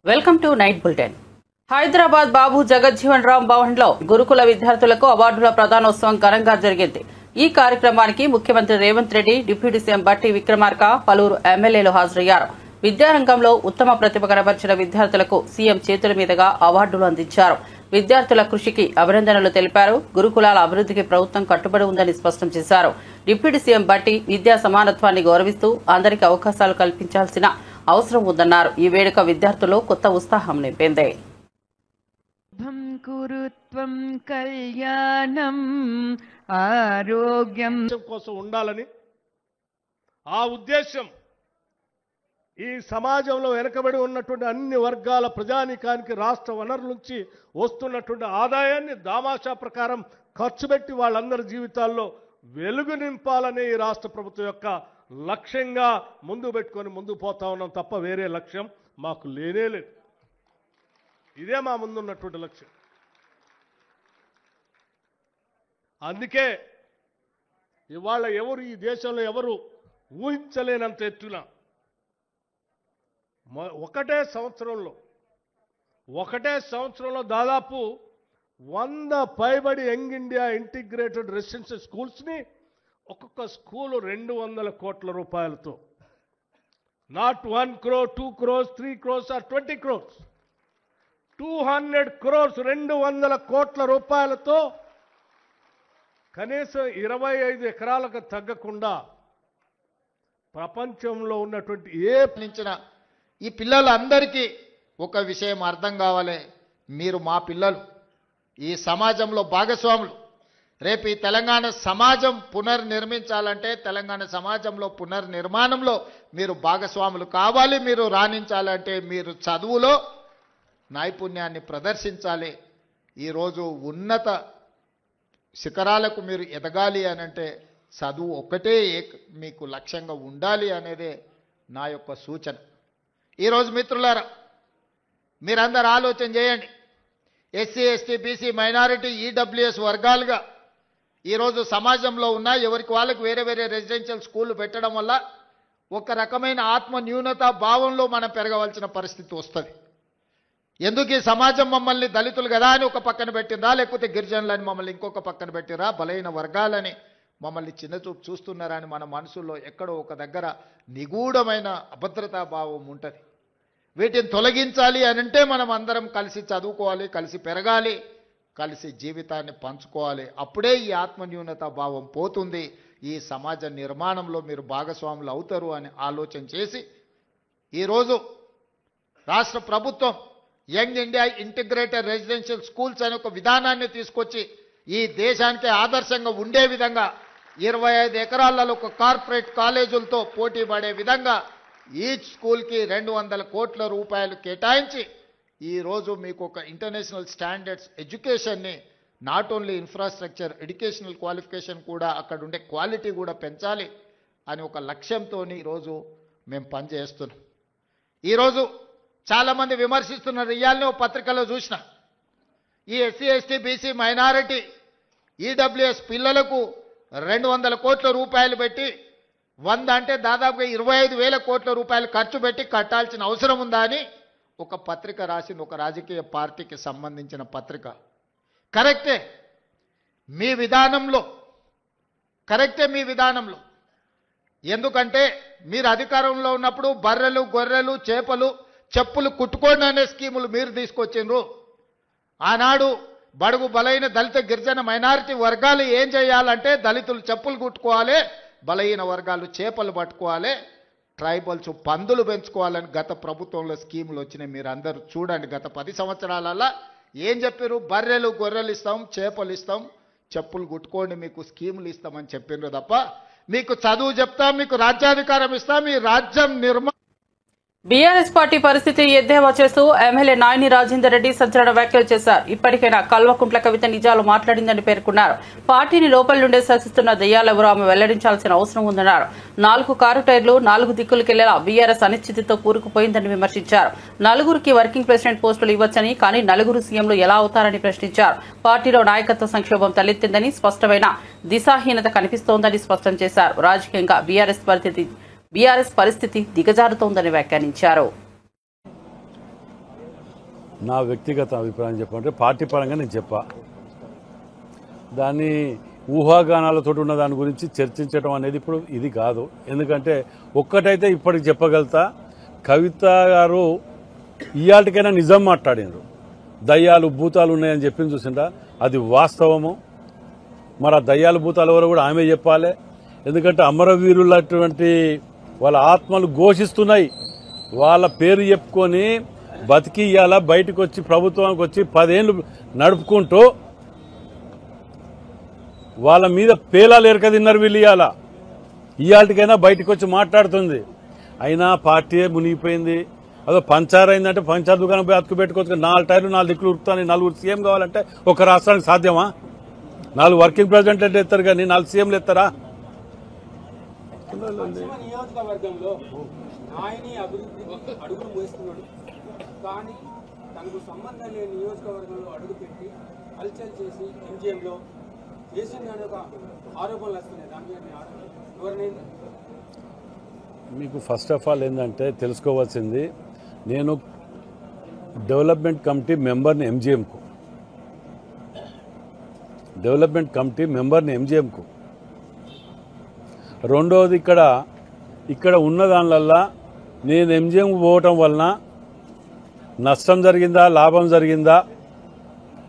Welcome to night bulletin. Hyderabad Babu Jagjivan Ram Bhavan లో గురుకుల విద్యార్థులకు అవార్డుల ప్రదానోత్సవం ఘనంగా జరిగింది. ఈ కార్యక్రమానికి ముఖ్యమంత్రి రేవంత్ రెడ్డి, డిప్యూటీ సీఎం బట్టి విక్రమార్క, పలువురు ఎమ్మెల్యేలు హాజరయ్యారు. విద్యారంగంలో ఉత్తమ ప్రతిభ కనబర్చిన విద్యార్థులకు సీఎం చేతుల మీదుగా అవార్డులు అందించారు. విద్యార్థుల కృషికి అభినందనలు తెలిపారు. గురుకులాల అభివృద్ధికి ప్రభుత్వం కట్టుబడి ఉందని స్పష్టం చేశారు. డిప్యూటీ సీఎం బట్టి విద్యా సమానత్వాన్ని గౌరవిస్తూ అందరికీ అవకాశాలు కల్పించాల్సిన అవసరం ఉందన్నారు. ఈ వేడుక విద్యార్థుల్లో కొత్త ఉత్సాహం నింపింది. కళ్యాణం ఆరోగ్యం కోసం ఉండాలని ఆ ఉద్దేశం ఈ సమాజంలో వెనుకబడి ఉన్నటువంటి అన్ని వర్గాల ప్రజానీకానికి రాష్ట్ర వనరుల నుంచి వస్తున్నటువంటి ఆదాయాన్ని దామాషా ప్రకారం ఖర్చు పెట్టి వాళ్ళందరి జీవితాల్లో వెలుగు నింపాలనే ఈ రాష్ట్ర ప్రభుత్వం యొక్క లక్ష్యంగా ముందు పెట్టుకొని ముందుకు పోతా ఉన్నాం తప్ప వేరే లక్ష్యం మాకు లేనే లేదు. ఇదే మా ముందున్నటువంటి లక్ష్యం. అందుకే ఇవాళ ఎవరు ఈ దేశంలో ఎవరు ఊహించలేనంత ఎత్తున ఒకటే సంవత్సరంలో దాదాపు 100 పైబడి యంగ్ ఇండియా ఇంటిగ్రేటెడ్ రెసిడెన్షియల్ స్కూల్స్ని ఒక్కొక్క స్కూలు 200 కోట్ల రూపాయలతో, not 1 crore, 2 crores, 3 crores or 20 crores, 200 crores 200 కోట్ల రూపాయలతో కనీసం 25 ఎకరాలకు తగ్గకుండా ప్రపంచంలో ఉన్నటువంటి ఈ పిల్లలందరికీ ఒక విషయం అర్థం కావాలి. మీరు మా పిల్లలు, ఈ సమాజంలో భాగస్వాములు. రేపు ఈ తెలంగాణ సమాజం పునర్నిర్మించాలంటే తెలంగాణ సమాజంలో పునర్నిర్మాణంలో మీరు భాగస్వాములు కావాలి. మీరు రాణించాలంటే మీరు చదువులో నైపుణ్యాన్ని ప్రదర్శించాలి. ఈరోజు ఉన్నత శిఖరాలకు మీరు ఎదగాలి అనంటే చదువు ఒక్కటే మీకు లక్ష్యంగా ఉండాలి అనేదే నా యొక్క సూచన. ఈరోజు మిత్రులారా, మీరందరూ ఆలోచన చేయండి. SC, ST, BC, minority, EWS వర్గాలుగా ఈరోజు సమాజంలో ఉన్న ఎవరికి వాళ్ళకి వేరే వేరే రెసిడెన్షియల్ స్కూళ్ళు పెట్టడం వల్ల ఒక రకమైన ఆత్మ న్యూనత భావంలో మనం పెరగవలసిన పరిస్థితి వస్తుంది. ఎందుకు ఈ సమాజం మమ్మల్ని దళితులు కదా అని ఒక పక్కన పెట్టిందా, లేకపోతే గిరిజనులని మమ్మల్ని ఇంకొక పక్కన పెట్టిరా, బలైన వర్గాలని మమ్మల్ని చిన్నచూపు చూస్తున్నారా అని మన మనసులో ఎక్కడో ఒక దగ్గర నిగూఢమైన అభద్రతా భావం ఉంటుంది. వీటిని తొలగించాలి అనంటే మనం అందరం కలిసి చదువుకోవాలి, కలిసి పెరగాలి, కలిసి జీవితాన్ని పంచుకోవాలి. అప్పుడే ఈ ఆత్మన్యూనత భావం పోతుంది. ఈ సమాజ నిర్మాణంలో మీరు భాగస్వాములు అవుతారు అని ఆలోచన చేసి ఈరోజు రాష్ట్ర ప్రభుత్వం young India integrated residential schools అనే ఒక విధానాన్ని తీసుకొచ్చి ఈ దేశానికి ఆదర్శంగా ఉండే విధంగా 25 ఎకరాలలో ఒక కార్పొరేట్ కాలేజీలతో పోటీ పడే విధంగా ఈచ్ స్కూల్కి 200 కోట్ల రూపాయలు కేటాయించి ఈరోజు మీకు ఒక ఇంటర్నేషనల్ స్టాండర్డ్స్ ఎడ్యుకేషన్ని, not only infrastructure, educational qualification కూడా అక్కడ ఉండే క్వాలిటీ కూడా పెంచాలి అని ఒక లక్ష్యంతో ఈరోజు మేము పనిచేస్తున్నాం. ఈరోజు చాలామంది విమర్శిస్తున్నారు. ఇవాళనే ఒక పత్రికలో చూసిన ఈ SC, ST, BC, minority, EWS పిల్లలకు 200 కోట్ల రూపాయలు పెట్టి 100 అంటే దాదాపుగా 25,000 కోట్ల రూపాయలు ఖర్చు పెట్టి కట్టాల్సిన అవసరం ఉందా అని ఒక పత్రిక రాసింది. ఒక రాజకీయ పార్టీకి సంబంధించిన పత్రిక. కరెక్టే మీ విధానంలో, ఎందుకంటే మీరు అధికారంలో ఉన్నప్పుడు బర్రెలు, గొర్రెలు, చేపలు, చెప్పులు కుట్టుకోండి అనే స్కీములు మీరు తీసుకొచ్చిండ్రు. ఆనాడు బడుగు బలైన దళిత గిరిజన మైనారిటీ వర్గాలు ఏం చేయాలంటే దళితులు చెప్పులు కుట్టుకోవాలి, బలహీన వర్గాలు చేపలు పట్టుకోవాలి, ట్రైబల్స్ పందులు పెంచుకోవాలని గత ప్రభుత్వంలో స్కీములు వచ్చినాయి. మీరు అందరూ చూడండి, గత 10 సంవత్సరాలలో ఏం చెప్పారు? బర్రెలు, గొర్రెలు ఇస్తాం, చేపలు ఇస్తాం, చెప్పులు కుట్టుకోండి, మీకు స్కీములు ఇస్తామని చెప్పిండ్రు తప్ప మీకు చదువు చెప్తాం, మీకు రాజ్యాధికారం ఇస్తాం, మీ రాజ్యం బీఆర్ఎస్ పార్టీ పరిస్థితి ఎద్దేవా చేస్తూ ఎమ్మెల్యే నాయని రాజేందర్ రెడ్డి సంచలన వ్యాఖ్యలు చేశారు. ఇప్పటికైనా కల్వకుంట్ల కవిత నిజాలు మాట్లాడిందని పేర్కొన్నారు. పార్టీని లోపల నుండే శాసిస్తున్న దెయ్యాలెవరో ఆమె వెల్లడించాల్సిన అవసరం ఉందన్నారు. 4 కారు టైర్లు 4 దిక్కులకెళ్లేలా బీఆర్ఎస్ అనిశ్చితితో కూరుకుపోయిందని విమర్శించారు. 4గురికి వర్కింగ్ ప్రెసిడెంట్ పోస్టులు ఇవ్వచ్చని, కానీ 4 సీఎంలు ఎలా అవుతారని ప్రశ్నించారు. పార్టీలో నాయకత్వ సంక్షోభం తలెత్తిందని, స్పష్టమైన దిశాహీనత కనిపిస్తోందని స్పష్టం చేశారు. రాజకీయంగా బీఆర్ఎస్ పరిస్థితి దిగజారుతోందని వ్యాఖ్యానించారు. నా వ్యక్తిగత అభిప్రాయం చెప్పంటే పార్టీ పరంగా నేను చెప్పా. దాన్ని ఊహాగానాలతో ఉన్న దాని గురించి చర్చించడం అనేది ఇప్పుడు ఇది కాదు. ఎందుకంటే ఒక్కటైతే ఇప్పటికి చెప్పగలుగుతా, కవిత గారు ఇయాటికైనా నిజం మాట్లాడినారు. దయ్యాలు భూతాలు ఉన్నాయని చెప్పింది చూసిందా, అది వాస్తవము. మరి ఆ దయ్యాలు భూతాలు ఎవరో కూడా ఆమె చెప్పాలి. ఎందుకంటే అమరవీరులటువంటి వాళ్ళ ఆత్మలు ఘోషిస్తున్నాయి. వాళ్ళ పేరు చెప్పుకొని బతికి ఇవాళ బయటకు వచ్చి ప్రభుత్వానికి వచ్చి 10 ఏళ్ళు నడుపుకుంటూ వాళ్ళ మీద పేలాలు ఎరక తిన్నారు వీళ్ళు. ఇవాళకైనా బయటకు వచ్చి మాట్లాడుతుంది. అయినా పార్టీ మునిగిపోయింది. అదో పంచారు అయిందంటే పంచారు దుకాణం పోయి అతుకు పెట్టుకోవచ్చు. 4 టైర్లు 4 దిక్కులు ఉరుకుతాను. 4 సీఎం కావాలంటే ఒక రాష్ట్రానికి సాధ్యమా? 4 వర్కింగ్ ప్రెసిడెంట్లు ఎత్తారు కానీ 4 సీఎంలు ఎత్తారా? నియోజకవర్గంలో నాయని అభివృద్ధి అడుగులు మోస్తున్నాడు, కానీ తనకు సంబంధం లేని నియోజకవర్గంలో అడుగుపెట్టి హల్చల్ చేసి ఎంజీఎంలో చేసిందని ఒక ఆరోపణలు వస్తున్నాయి. దాని మీద ఎవరినైంది? మీకు ఫస్ట్ ఆఫ్ ఆల్ ఏంటంటే తెలుసుకోవాల్సింది, నేను డెవలప్మెంట్ కమిటీ మెంబర్ని ఎంజీఎంకు, డెవలప్మెంట్ కమిటీ మెంబర్ని ఎంజీఎంకు. రెండవది ఇక్కడ ఉన్న దానివల్ల నేను ఎంజీఎం పోవటం వలన నష్టం జరిగిందా లాభం జరిగిందా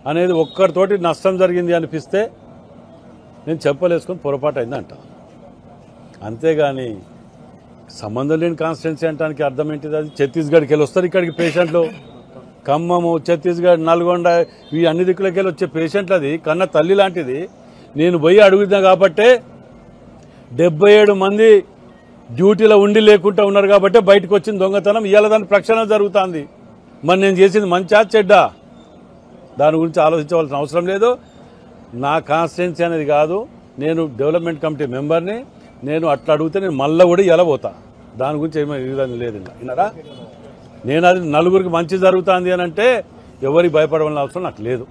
అనేది ఒక్కరితోటి నష్టం జరిగింది అనిపిస్తే నేను చెప్పలేసుకొని పొరపాటు అయిందంట. అంతేగాని సంబంధం లేని కాన్స్టిట్యున్సీ అంటానికి అర్థం ఏంటిది? అది ఛత్తీస్గఢ్కి వెళ్ళి వస్తారు ఇక్కడికి పేషెంట్లు. ఖమ్మము, ఛత్తీస్గఢ్, నల్గొండ ఈ అన్ని దిక్కులకి వెళ్ళి వచ్చే పేషెంట్లు అది కన్న తల్లి లాంటిది. నేను పోయి అడుగుతున్నా కాబట్టే 77 మంది డ్యూటీలో ఉండి లేకుండా ఉన్నారు కాబట్టి బయటకు వచ్చిన దొంగతనం. ఇవాళ దాని ప్రక్షాళన జరుగుతుంది. మరి నేను చేసింది మంచా చెడ్డా దాని గురించి ఆలోచించవలసిన అవసరం లేదు. నా కాన్స్టిట్యున్సీ అనేది కాదు. నేను డెవలప్మెంట్ కమిటీ మెంబర్ని. నేను అట్లా అడిగితే నేను మళ్ళీ కూడా ఇలా పోతా. దాని గురించి ఏమీ ఇదని లేదు. విన్నారా? నేను అది నలుగురికి మంచి జరుగుతుంది అని అంటే ఎవరికి భయపడవలసిన అవసరం నాకు లేదు.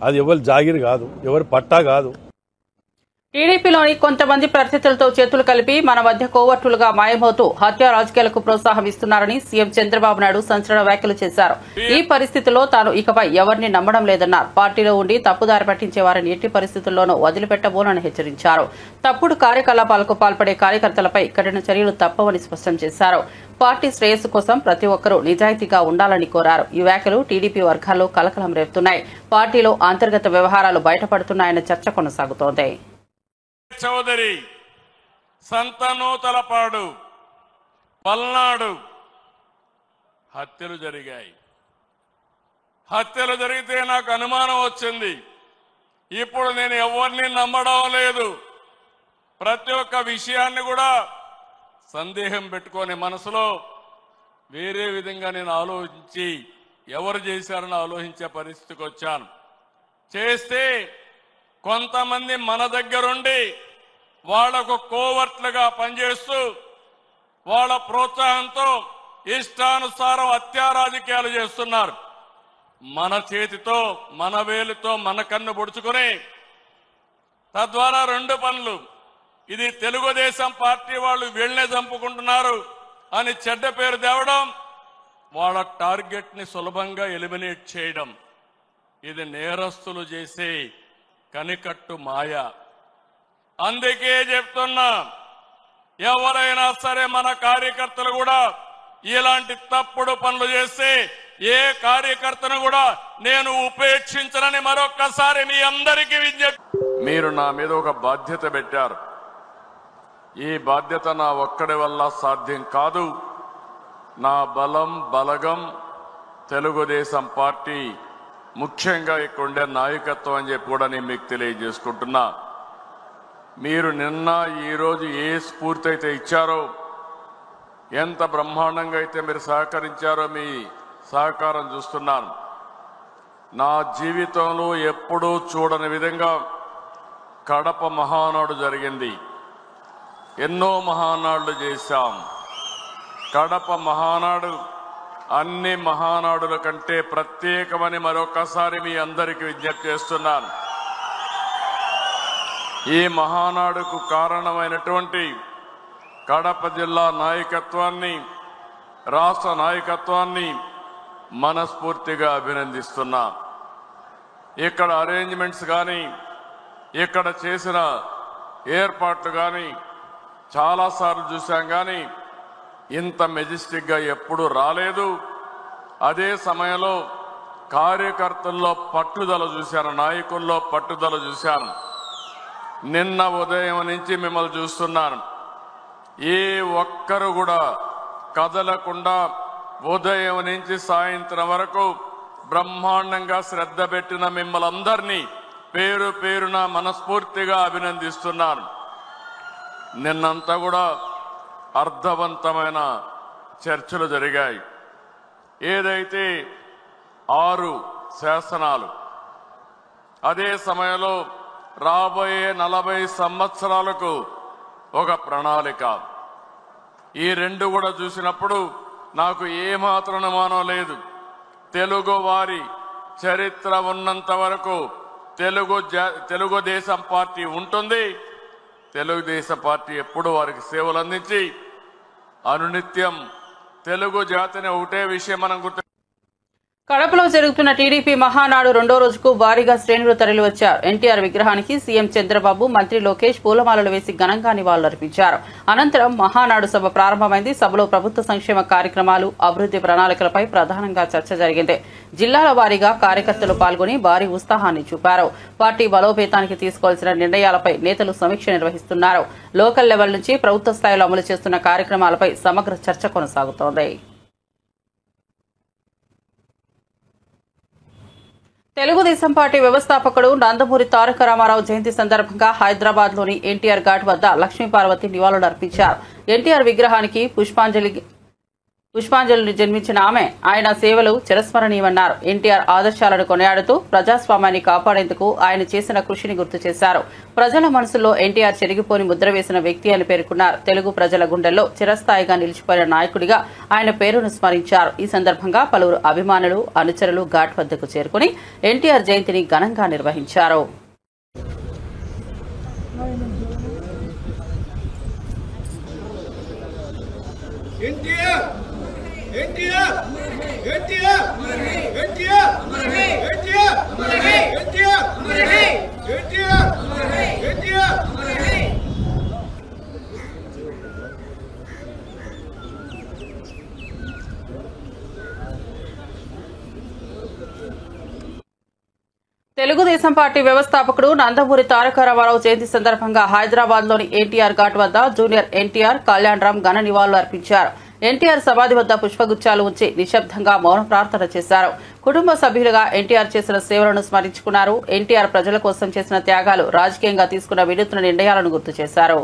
అది ఎవరి జాగిరి కాదు, ఎవరి పట్టా కాదు. టీడీపీలోని కొంతమంది ప్రత్యర్థులతో చేతులు కలిపి మన మధ్య కోవర్టులుగా మాయమవుతూ హత్య రాజకీయాలకు ప్రోత్సాహం ఇస్తున్నారని సీఎం చంద్రబాబు నాయుడు సంచలన వ్యాఖ్యలు చేశారు. ఈ పరిస్థితిలో తాను ఇకపై ఎవరిని నమ్మడం లేదన్నారు. పార్టీలో ఉండి తప్పుదారి పట్టించే వారిని ఎట్టి పరిస్థితుల్లోనూ వదిలిపెట్టబోనని హెచ్చరించారు. తప్పుడు కార్యకలాపాలకు పాల్పడే కార్యకర్తలపై కఠిన చర్యలు తప్పవని స్పష్టం చేశారు. పార్టీ శ్రేయస్సు కోసం ప్రతి ఒక్కరూ నిజాయితీగా ఉండాలని కోరారు. ఈ వ్యాఖ్యలు టీడీపీ వర్గాల్లో కలకలం రేపుతున్నాయి. పార్టీలో అంతర్గత వ్యవహారాలు బయటపడుతున్నాయన్న చర్చ కొనసాగుతోంది. చౌదరి, సంతనూతలపాడు, పల్నాడు హత్యలు జరిగాయి. హత్యలు జరిగితే నాకు అనుమానం వచ్చింది. ఇప్పుడు నేను ఎవరిని నమ్మడం లేదు. ప్రతి ఒక్క విషయాన్ని కూడా సందేహం పెట్టుకొని మనసులో వేరే విధంగా నేను ఆలోచించి ఎవరు చేశారని ఆలోచించే పరిస్థితికి వచ్చాను. చేస్తే కొంతమంది మన దగ్గరుండి వాళ్లకు కోవర్ట్లుగా పనిచేస్తూ వాళ్ళ ప్రోత్సాహంతో ఇష్టానుసారం హత్యా రాజకీయాలు చేస్తున్నారు. మన చేతితో మన వేలుతో మన కన్ను పొడుచుకుని తద్వారా 2 పనులు. ఇది తెలుగుదేశం పార్టీ వాళ్ళు వీళ్లే చంపుకుంటున్నారు అని చెడ్డ పేరు తేవడం, వాళ్ళ టార్గెట్ ని సులభంగా ఎలిమినేట్ చేయడం. ఇది నేరస్తులు చేసే కనికట్టు మాయ. అందుకే చెప్తున్నా, ఎవరైనా సరే మన కార్యకర్తలు కూడా ఇలాంటి తప్పుడు పనులు చేస్తే ఏ కార్యకర్తను కూడా నేను ఉపేక్షించనని మరొక్కసారి మీ అందరికీ విజ్ఞప్తి. మీరు నా మీద ఒక బాధ్యత పెట్టారు. ఈ బాధ్యత నా ఒక్కడి వల్ల సాధ్యం కాదు. నా బలం బలగం తెలుగుదేశం పార్టీ, ముఖ్యంగా ఇక్కడ ఉండే నాయకత్వం అని చెప్పి కూడా నేను మీకు తెలియజేసుకుంటున్నా. మీరు నిన్న ఈరోజు ఏ స్ఫూర్తి అయితే ఇచ్చారో, ఎంత బ్రహ్మాండంగా అయితే మీరు సహకరించారో మీ సహకారం చూస్తున్నాను. నా జీవితంలో ఎప్పుడూ చూడని విధంగా కడప మహానాడు జరిగింది. ఎన్నో మహానాడులు చేశాం. కడప మహానాడు అన్ని మహానాడుల కంటే ప్రత్యేకమని మరొకసారి మీ అందరికీ విజ్ఞప్తి చేస్తున్నాను. ఈ మహానాడుకు కారణమైనటువంటి కడప జిల్లా నాయకత్వాన్ని, రాష్ట్ర నాయకత్వాన్ని మనస్ఫూర్తిగా అభినందిస్తున్నా. ఇక్కడ అరేంజ్మెంట్స్ కానీ ఇక్కడ చేసిన ఏర్పాట్లు కానీ చాలాసార్లు చూశాం, కానీ ఇంత మెజెస్టిక్గా ఎప్పుడూ రాలేదు. అదే సమయంలో కార్యకర్తల్లో పట్టుదల చూశాను, నాయకుల్లో పట్టుదల చూశాను. నిన్న ఉదయం నుంచి మిమ్మల్ని చూస్తున్నాను. ఏ ఒక్కరు కూడా కదలకుండా ఉదయం నుంచి సాయంత్రం వరకు బ్రహ్మాండంగా శ్రద్ధ పెట్టిన మిమ్మల్ని అందరినీ పేరు పేరున మనస్ఫూర్తిగా అభినందిస్తున్నాను. నిన్నంతా కూడా అర్థవంతమైన చర్చలు జరిగాయి. ఏదైతే 6 శాసనాలు, అదే సమయంలో రాబోయే 40 సంవత్సరాలకు ఒక ప్రణాళిక, ఈ 2 కూడా చూసినప్పుడు నాకు ఏమాత్రం అనుమానం లేదు. తెలుగు వారి చరిత్ర ఉన్నంత వరకు తెలుగుదేశం పార్టీ ఉంటుంది. తెలుగుదేశం పార్టీ ఎప్పుడు వారికి సేవలు అందించి అనునిత్యం తెలుగు జాతిని ఒకటే విషయం మనం గుర్తు. కడపలో జరుగుతున్న టీడీపీ మహానాడు 2వ రోజుకు భారీగా శ్రేణులు తరలివచ్చారు. ఎన్టీఆర్ విగ్రహానికి సీఎం చంద్రబాబు, మంత్రి లోకేష్ పూలమాలలు వేసి ఘనంగా నివాళులర్పించారు. అనంతరం మహానాడు సభ ప్రారంభమైంది. సభలో ప్రభుత్వ సంక్షేమ కార్యక్రమాలు, అభివృద్ది ప్రణాళికలపై ప్రధానంగా చర్చ జరిగింది. జిల్లాల వారీగా కార్యకర్తలు పాల్గొని భారీ ఉత్సాహాన్ని చూపారు. పార్టీ బలోపేతానికి తీసుకోవాల్సిన నిర్ణయాలపై నేతలు సమీక్ష నిర్వహిస్తున్నారు. లోకల్ లెవెల్ నుంచి ప్రభుత్వ స్థాయిలో అమలు చేస్తున్న కార్యక్రమాలపై సమగ్ర చర్చ కొనసాగుతోంది. తెలుగుదేశం పార్టీ వ్యవస్థాపకుడు నందమూరి తారక రామారావు జయంతి సందర్భంగా హైదరాబాద్లోని ఎన్టీఆర్ ఘాట్ వద్ద లక్ష్మీపార్వతి నివాళులర్పించారు. ఎన్టీఆర్ విగ్రహానికి పుష్పాంజలిని జన్మించిన ఆమె ఆయన సేవలు చిరస్మరణీయమన్నారు. ఎన్టీఆర్ ఆదర్శాలను కొనియాడుతూ ప్రజాస్వామ్యాన్ని కాపాడేందుకు ఆయన చేసిన కృషిని గుర్తు చేశారు. ప్రజల మనసుల్లో ఎన్టీఆర్ చెరిగిపోని ముద్ర వేసిన వ్యక్తి అని పేర్కొన్నారు. తెలుగు ప్రజల గుండెల్లో చిరస్థాయిగా నిలిచిపోయిన నాయకుడిగా ఆయన పేరును స్మరించారు. ఈ సందర్భంగా పలువురు అభిమానులు, అనుచరులు ఘాట్ వద్దకు చేరుకుని ఎన్టీఆర్ జయంతిని ఘనంగా నిర్వహించారు. తెలుగుదేశం పార్టీ వ్యవస్థాపకుడు నందమూరి తారక రామారావు జయంతి సందర్భంగా హైదరాబాద్లోని ఎన్టీఆర్ ఘాట్ వద్ద జూనియర్ ఎన్టీఆర్, కళ్యాణరామ్ ఘన నివాళులు అర్పించారు. ఎన్టీఆర్ సమాధి వద్ద పుష్పగుచ్చాలు ఉంచి నిశ్శబ్దంగా మౌన ప్రార్థన చేశారు. కుటుంబ సభ్యులుగా ఎన్టీఆర్ చేసిన సేవలను స్మరించుకున్నారు. ఎన్టీఆర్ ప్రజల కోసం చేసిన త్యాగాలు, రాజకీయంగా తీసుకున్న వినూత్న నిర్ణయాలను గుర్తు చేశారు.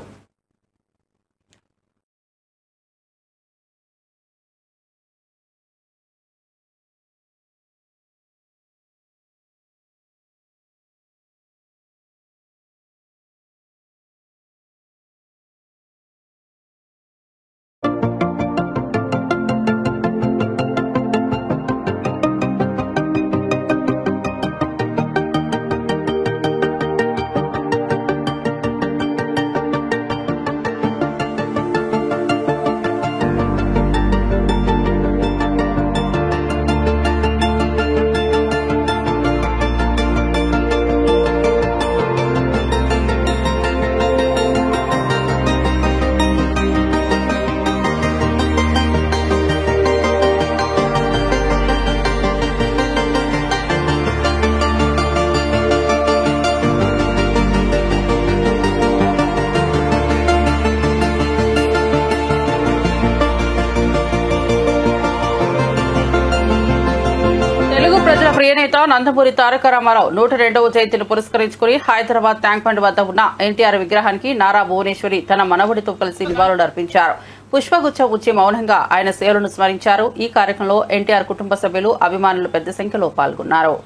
ప్రియనేత నందమూరి తారక రామారావు 102వ జయంతిని పురస్కరించుకుని హైదరాబాద్ ట్యాంక్ బండ్ వద్ద ఉన్న ఎన్టీఆర్ విగ్రహానికి నారా భువనేశ్వరి తన మనవడితో కలిసి నివాళులర్పించారు. పుష్పగుచ్చం ఉంచి మౌనంగా ఆయన సేవలను స్మరించారు. ఈ కార్యక్రమంలో ఎన్టీఆర్ కుటుంబ సభ్యులు, అభిమానులు పెద్ద సంఖ్యలో పాల్గొన్నారు.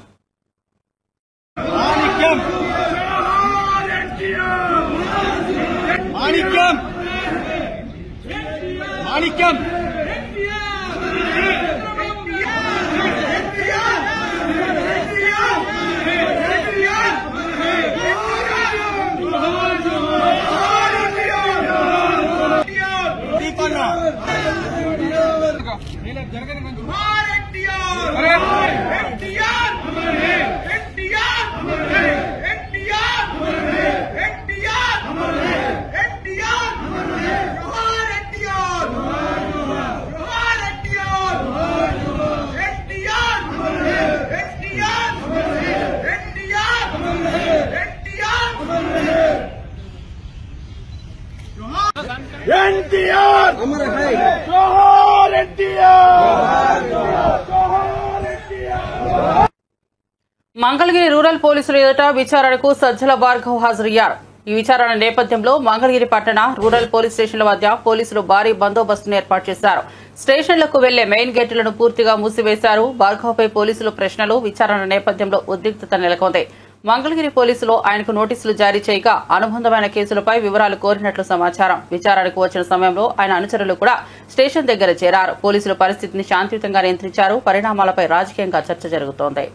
ఎన్టీఆర్ జోహార్ ఎన్టీఆర్ జోహార్ ఎన్టీఆర్. మంగళగిరి రూరల్ పోలీసుల ఎదుట విచారణకు సజ్జల భార్గవ్ హాజరయ్యారు. ఈ విచారణ నేపథ్యంలో మంగళగిరి పట్టణ రూరల్ పోలీస్ స్టేషన్ల వద్ద పోలీసులు భారీ బందోబస్తును ఏర్పాటు చేశారు. స్టేషన్లకు వెళ్లే మెయిన్ గేట్లను పూర్తిగా మూసివేశారు. భార్గవ్పై పోలీసులు ప్రశ్నలు విచారణ నేపథ్యంలో ఉద్రిక్తత నెలకొంది. మంగళగిరి పోలీసులు ఆయనకు నోటీసులు జారీ చేయగా అనుబంధమైన కేసులపై వివరాలు కోరినట్లు సమాచారం. విచారణకు వచ్చిన సమయంలో ఆయన అనుచరులు కూడా స్టేషన్ దగ్గర చేరారు. పోలీసులు పరిస్థితిని శాంతియుతంగా నియంత్రించారు. పరిణామాలపై రాజకీయంగా చర్చ జరుగుతోంది.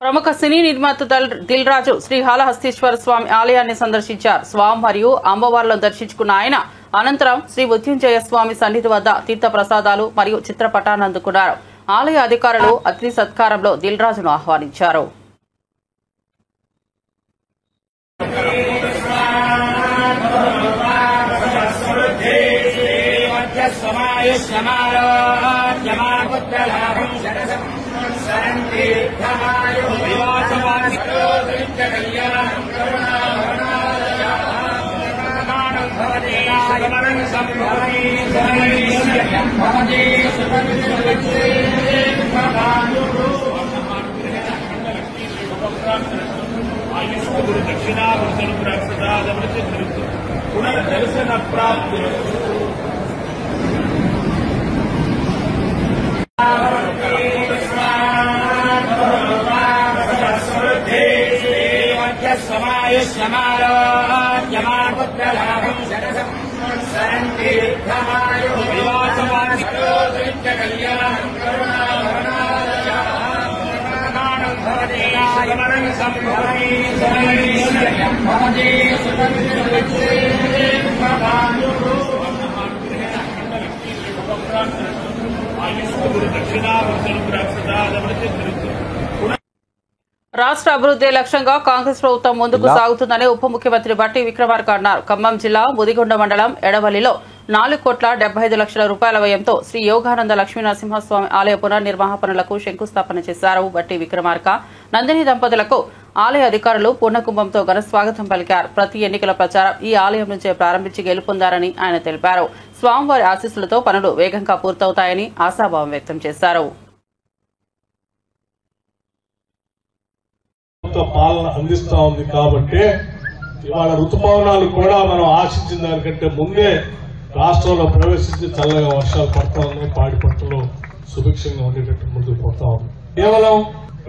ప్రముఖ సినీ నిర్మాత దిల్ రాజు శ్రీకాళహస్తీశ్వర స్వామి ఆలయాన్ని సందర్శించారు. స్వామి మరియు అమ్మవార్లను దర్శించుకున్న ఆయన అనంతరం శ్రీ మృత్యుంజయ స్వామి సన్నిధి వద్ద తీర్థ ప్రసాదాలు మరియు చిత్రపటాన్ని అందుకున్నారు. ఆలయ అధికారులు అతిథి సత్కారంలో దిల్ రాజును ఆహ్వానించారు. పునర్దర్శన ప్రాప్తి రాష్ట్ర అభివృద్ధి లక్ష్యంగా కాంగ్రెస్ ప్రభుత్వం ముందుకు సాగుతుందని ఉప ముఖ్యమంత్రి బట్టి విక్రమార్క అన్నారు. ఖమ్మం జిల్లా ముదిగొండ మండలం ఎడవల్లిలో 4,75,00,000 రూపాయల వ్యయంతో శ్రీ యోగానంద లక్ష్మీనరసింహస్వామి ఆలయ పునర్నిర్మాణ పనులకు శంకుస్థాపన చేశారు. బట్టి విక్రమార్క నందిని దంపతులకు ఆలయ అధికారులు పూర్ణకుంభంతో ఘన స్వాగతం పలికారు. ప్రతి ఎన్నికల ప్రచారం ఈ ఆలయం నుంచే ప్రారంభించి గెలుపొందారని ఆయన తెలిపారు. స్వామివారి ఆశీస్సులతో పనులు వేగంగా పూర్తవుతాయని ఆశాభావం వ్యక్తం చేశారు. పాలన అందిస్తా ఉంది కాబట్టి ఇవాళ ఋతుపవనాలు కూడా మనం ఆశించిన దానికంటే ముందే రాష్ట్రంలో ప్రవేశించి చల్లగా వర్షాలు పడతా ఉన్నాయి. పాడి పంటలు సుభిక్షంగా ఉండేటట్టు ముందుకు పోతా ఉంది. కేవలం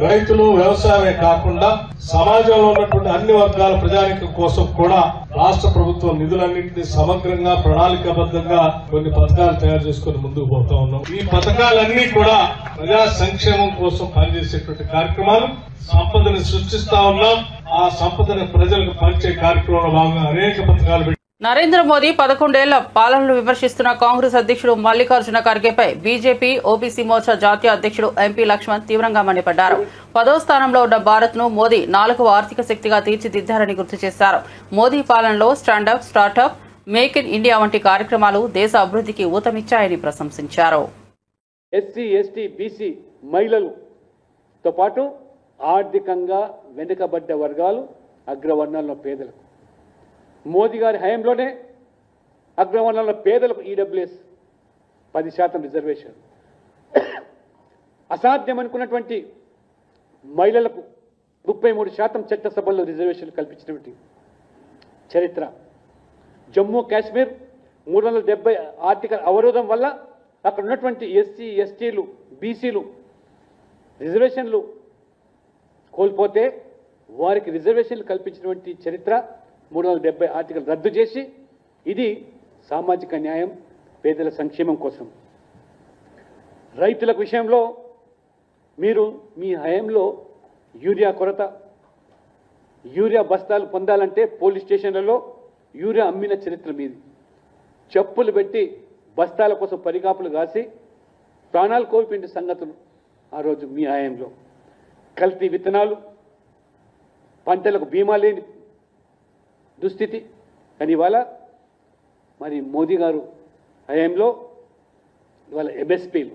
రైతులు వ్యవసాయమే కాకుండా సమాజంలో ఉన్నటువంటి అన్ని వర్గాల ప్రజానికం కోసం కూడా రాష్ట్ర ప్రభుత్వం నిధులన్నింటినీ సమగ్రంగా ప్రణాళికాబద్ధంగా కొన్ని పథకాలు తయారు చేసుకుని ముందుకు పోతా ఉన్నాం. ఈ పథకాలన్నీ కూడా ప్రజా సంక్షేమం కోసం పనిచేసేటువంటి కార్యక్రమాలు, సంపదని సృష్టిస్తా ఉన్నాం. ఆ సంపదని ప్రజలకు పంచే కార్యక్రమంలో భాగంగా అనేక పథకాలు నరేంద్ర మోదీ 11 ఏళ్ల పాలనను విమర్శిస్తున్న కాంగ్రెస్ అధ్యక్షుడు మల్లికార్జున ఖర్గేపై బీజేపీ ఓబీసీ మోర్చా జాతీయ అధ్యక్షుడు ఎంపీ లక్ష్మణ్ తీవ్రంగా మండిపడ్డారు. 10వ స్థానంలో ఉన్న భారత్ ను మోదీ 4వ ఆర్థిక శక్తిగా తీర్చిదిద్దారని గుర్తు చేశారు. మోదీ పాలనలో standup, startup, make in India వంటి కార్యక్రమాలు దేశ అభివృద్ధికి ఊతమిచ్చాయని ప్రశంసించారు. ఎస్సీ, ఎస్టీ, బీసీ మహిళలతో పాటు ఆర్థికంగా వెనుకబడ్డ వర్గాలు, అగ్రవర్ణాల్లో పేదలకు మోదీ గారి హయాంలోనే అగ్రవర్ణాల పేదలకు ఈడబ్ల్యూఎస్ 10% రిజర్వేషన్, అసాధ్యం అనుకున్నటువంటి మహిళలకు 33% చట్టసభల్లో రిజర్వేషన్లు కల్పించినటువంటి చరిత్ర. జమ్మూ కాశ్మీర్ 370 ఆర్టికల్ అవరోధం వల్ల అక్కడ ఉన్నటువంటి ఎస్సీ ఎస్టీలు బీసీలు రిజర్వేషన్లు కోల్పోతే వారికి రిజర్వేషన్లు కల్పించినటువంటి చరిత్ర 370 ఆర్టికల్ రద్దు చేసి ఇది సామాజిక న్యాయం పేదల సంక్షేమం కోసం. రైతుల విషయంలో మీరు మీ హయాంలో యూరియా కొరత, యూరియా బస్తాలు పొందాలంటే పోలీస్ స్టేషన్లలో యూరియా అమ్మిన చరిత్ర మీది. చెప్పులు పెట్టి బస్తాల కోసం పరిగాపులు కాసి ప్రాణాలు కోల్పోయిన సంగతులు ఆ రోజు మీ హయాంలో. కల్తీ విత్తనాలు, పంటలకు బీమా లేని దుస్థితి. కానీ ఇవాళ మరి మోదీ గారు హయాంలో ఇవాళ ఎంఎస్పీలు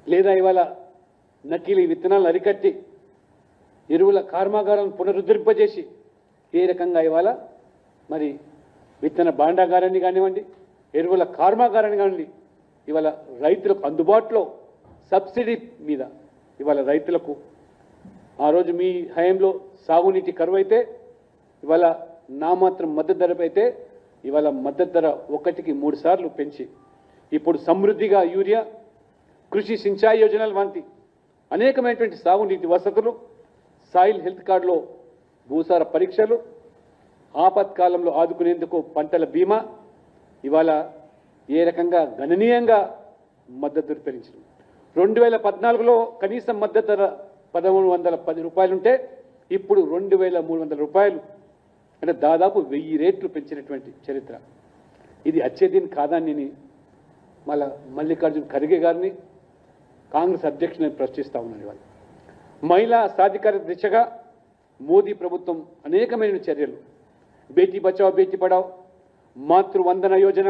లేదా ఇవాళ నకిలీ విత్తనాలను అరికట్టి ఎరువుల కర్మాగారాలను పునరుద్ధరింపజేసి ఏ రకంగా ఇవాళ మరి విత్తన భాండాగారాన్ని కానివ్వండి, ఎరువుల కర్మాగారాన్ని కానివ్వండి, ఇవాళ రైతులకు అందుబాటులో సబ్సిడీ మీద ఇవాళ రైతులకు ఆ రోజు మీ హయాంలో సాగునీటి కరువు అయితే ఇవాళ నామాత్రం మద్దతు ధర అయితే ఇవాళ మద్దతు ధర 1కి 3 సార్లు పెంచి ఇప్పుడు సమృద్ధిగా యూరియా, కృషి సించాయి యోజనల వంటి అనేకమైనటువంటి సాగునీటి వసతులు, సాయిల్ హెల్త్ కార్డులో భూసార పరీక్షలు, ఆపత్కాలంలో ఆదుకునేందుకు పంటల బీమా ఇవాళ ఏ రకంగా గణనీయంగా మద్దతు ధర పెంచింది. 2014లో కనీస మద్దతు ధర 1310 రూపాయలుంటే ఇప్పుడు 2300 రూపాయలు, అంటే దాదాపు 1000 రెట్లు పెంచినటువంటి చరిత్ర. ఇది అచ్చేదీన్ కాదాన్ని మల్లికార్జున్ ఖర్గే గారిని కాంగ్రెస్ అధ్యక్షుని ప్రశ్నిస్తా ఉన్నాను. ఇవాళ మహిళా సాధికారత దిశగా మోదీ ప్రభుత్వం అనేకమైన చర్యలు, బేటీ బచావ్ బేటీ పడావ్, మాతృవందన యోజన,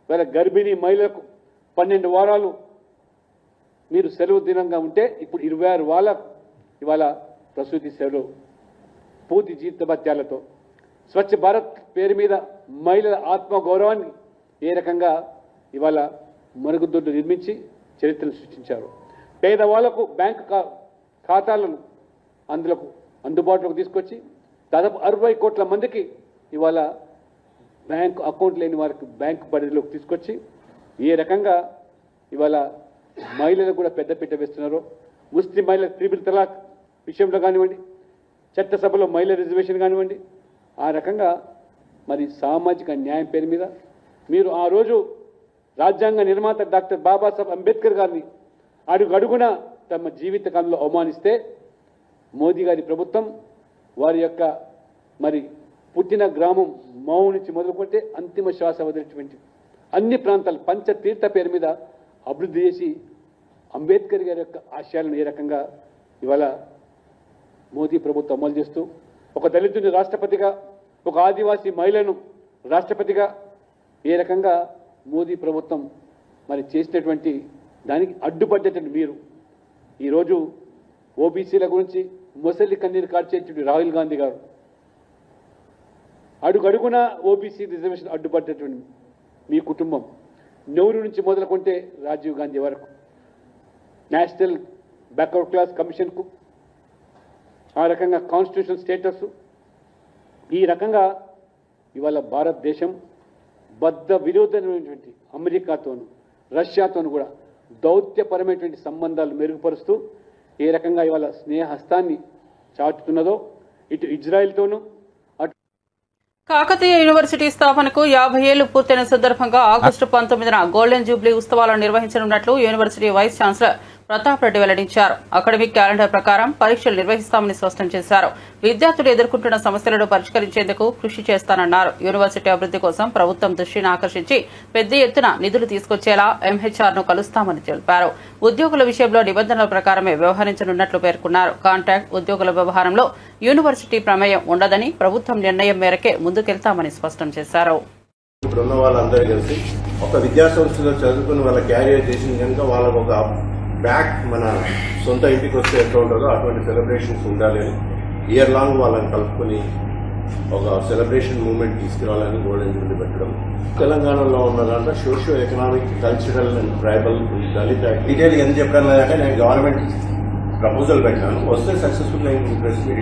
ఇవాళ గర్భిణీ మహిళలకు 12 వారాలు మీరు సెలవు దినంగా ఉంటే ఇప్పుడు 26 వారాల ఇవాళ ప్రసూతి సెలవు పూర్తి జీతభత్యాలతో. స్వచ్ఛ భారత్ పేరు మీద మహిళల ఆత్మగౌరవాన్ని ఏ రకంగా ఇవాళ మరుగుదొడ్లు నిర్మించి చరిత్రను సృష్టించారు. పేదవాళ్లకు బ్యాంకు ఖాతాలను అందుబాటులోకి తీసుకొచ్చి దాదాపు 60 కోట్ల మందికి ఇవాళ బ్యాంకు అకౌంట్ లేని వారికి బ్యాంకు పరిధిలోకి తీసుకొచ్చి ఏ రకంగా ఇవాళ మహిళలకు కూడా పెద్దపీట వేస్తున్నారో, ముస్లిం మహిళల త్రిపుల్ తలాక్ విషయంలో కానివ్వండి, చట్టసభలో మహిళా రిజర్వేషన్ కానివ్వండి, ఆ రకంగా మరి సామాజిక న్యాయం పేరు మీద మీరు ఆ రోజు రాజ్యాంగ నిర్మాత డాక్టర్ బాబాసాహెబ్ అంబేద్కర్ గారిని అడుగడుగున తమ జీవితకాలంలో అవమానిస్తే మోదీ గారి ప్రభుత్వం వారి యొక్క మరి పుట్టిన గ్రామం మావు నుంచి మొదలుకుంటే అంతిమ శ్వాస వదిలేటువంటి అన్ని ప్రాంతాలు పంచతీర్థ పేరు మీద అభివృద్ధి చేసి అంబేద్కర్ గారి యొక్క ఆశయాలను ఏ రకంగా ఇవాళ మోదీ ప్రభుత్వం అమలు చేస్తూ ఒక దళితుని రాష్ట్రపతిగా, ఒక ఆదివాసీ మహిళను రాష్ట్రపతిగా ఏ రకంగా మోదీ ప్రభుత్వం మరి చేసినటువంటి దానికి అడ్డుపడ్డటువంటి మీరు ఈరోజు ఓబీసీల గురించి మొసలి కన్నీరు కార్చేటువంటి రాహుల్ గాంధీ గారు అడుగడుగున ఓబీసీ రిజర్వేషన్ అడ్డుపడ్డటువంటి మీ కుటుంబం, నెహ్రూ నుంచి మొదలుకుంటే రాజీవ్ గాంధీ వరకు నేషనల్ బ్యాక్వర్డ్ క్లాస్ కమిషన్కు, ఆ రకంగా కాన్స్టిట్యూషన్ స్టేటస్, ఈ రకంగా ఇవాళ భారతదేశం బద్ధ విరోధమైనటువంటి అమెరికాతోనూ రష్యాతోనూ కూడా దౌత్యపరమైనటువంటి సంబంధాలు మెరుగుపరుస్తూ ఏ రకంగా ఇవాళ స్నేహహస్తాన్ని చాటుతున్నదో ఇటు ఇజ్రాయెల్తోనూ కాకతీయ యూనివర్సిటీ స్థాపనకు 50 ఏళ్లు పూర్తయిన సందర్భంగా ఆగస్టు 19న గోల్డెన్ జూబ్లీ ఉత్సవాలను నిర్వహించనున్నట్లు university vice chancellor Pratap Reddy వెల్లడించారు. అకాడమిక్ క్యాలెండర్ ప్రకారం పరీక్షలు నిర్వహిస్తామని స్పష్టం చేశారు. విద్యార్థులు ఎదుర్కొంటున్న సమస్యలను పరిష్కరించేందుకు కృషి చేస్తానన్నారు. యూనివర్సిటీ అభివృద్ది కోసం ప్రభుత్వం దృష్టిని ఆకర్షించి పెద్ద ఎత్తున నిధులు తీసుకొచ్చేలా ఎంహెచ్ఆర్ను కలుస్తామని తెలిపారు. ఉద్యోగుల విషయంలో నిబంధనల ప్రకారమే వ్యవహరించనున్నట్లు పేర్కొన్నారు. కాంట్రాక్ట్ ఉద్యోగుల వ్యవహారంలో యూనివర్సిటీ ప్రమేయం ఉండదని, ప్రభుత్వం నిర్ణయం మేరకే ముందుకెళ్తామని స్పష్టం చేశారు. ఇప్పుడున్న వాళ్ళందరూ కలిసి ఒక విద్యా సంస్థలో చదువుకుని వాళ్ళ క్యారియర్ చేసిన కనుక వాళ్ళకు ఒక బ్యాక్ మన సొంత ఇంటికి వస్తే ఎట్లా ఉంటుందో అటువంటి సెలబ్రేషన్స్ ఉండాలి అని ఇయర్ లాంగ్ వాళ్ళని కలుపుకొని ఒక సెలబ్రేషన్ మూమెంట్ తీసుకురావాలని గోల్డెన్ జూబ్లీ పెట్టడం. తెలంగాణలో ఉన్న దాంట్లో socio economic, cultural and tribal, దళిత డీటెయిల్ ఎందుకు చెప్పాను అంటే నేను గవర్నమెంట్ ప్రపోజల్ పెట్టాను, వస్తే సక్సెస్ఫుల్ ప్రెస్ మీట్